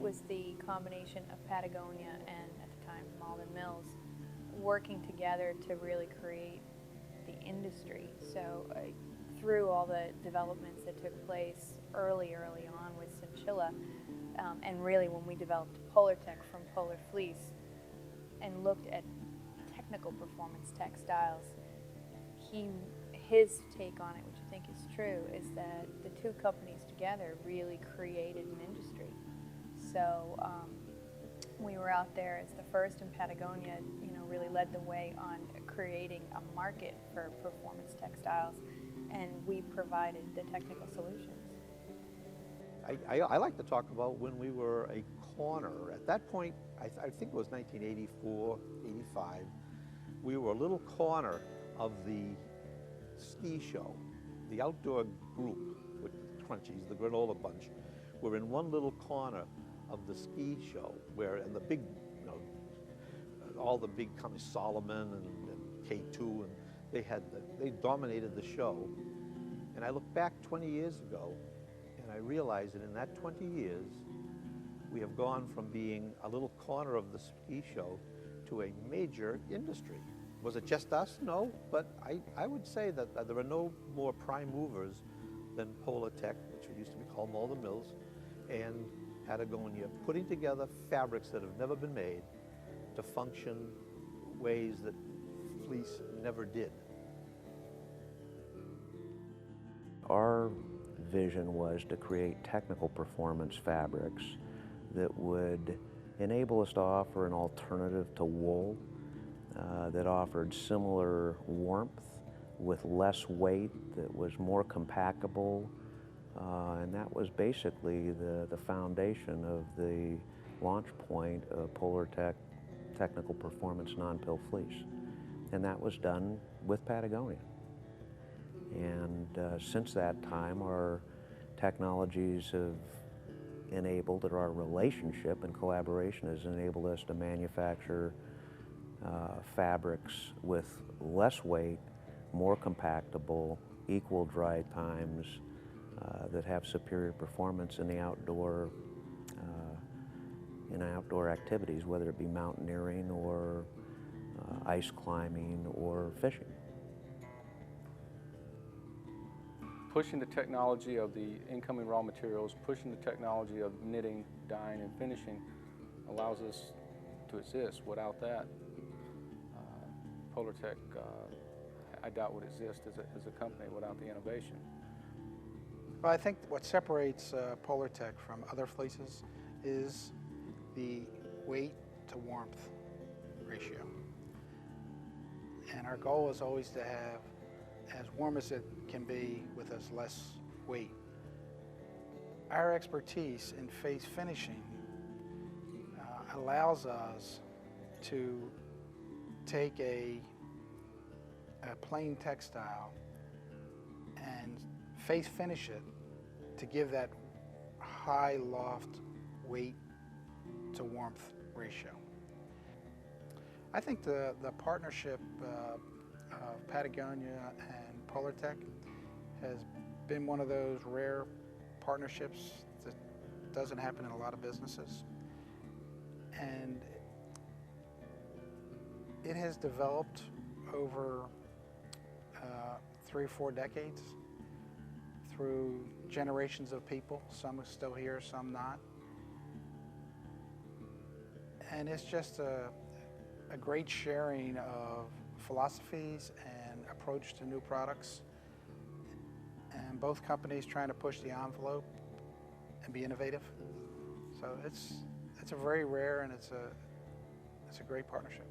was the combination of Patagonia and, at the time, Malden Mills working together to really create the industry. So through all the developments that took place early on with chinchilla, and really when we developed Polartec from polar fleece and looked at technical performance textiles, his take on it, which I think is true, is that the two companies together really created an industry. So we were out there as the first, and Patagonia, really led the way on creating a market for performance textiles, and we provided the technical solutions. I like to talk about when we were a corner. At that point, I think it was 1984, 85, we were a little corner of the ski show. The outdoor group with the Crunchies, the granola bunch, were in one little corner of the ski show where, and the big, all the big companies, Solomon and K2, and they dominated the show. And I look back 20 years ago, and I realized that in that 20 years, we have gone from being a little corner of the ski show to a major industry. Was it just us? No, but I would say that there are no more prime movers than Polartec, which used to be called Malden Mills, and Patagonia, putting together fabrics that have never been made to function ways that fleece never did. Our vision was to create technical performance fabrics that would enable us to offer an alternative to wool that offered similar warmth with less weight, that was more compactable, and that was basically the foundation of the launch point of Polartec Technical Performance Non-Pill Fleece. And that was done with Patagonia. And since that time, our technologies have enabled, or our relationship and collaboration has enabled us to manufacture fabrics with less weight, more compactable, equal dry times, that have superior performance in the outdoor activities, whether it be mountaineering or ice climbing or fishing. Pushing the technology of the incoming raw materials, pushing the technology of knitting, dyeing, and finishing allows us to exist. Without that, Polartec, I doubt would exist as a company without the innovation. Well, I think what separates Polartec from other fleeces is the weight to warmth ratio. And our goal is always to have as warm as it can be with as less weight. Our expertise in face finishing allows us to take a plain textile and face finish it to give that high loft weight to warmth ratio. I think the partnership of Patagonia and Polartec has been one of those rare partnerships that doesn't happen in a lot of businesses. And it has developed over 3 or 4 decades through generations of people. Some are still here, some not. And it's just a great sharing of philosophies and approach to new products. And both companies trying to push the envelope and be innovative. So it's a very rare, and it's a great partnership.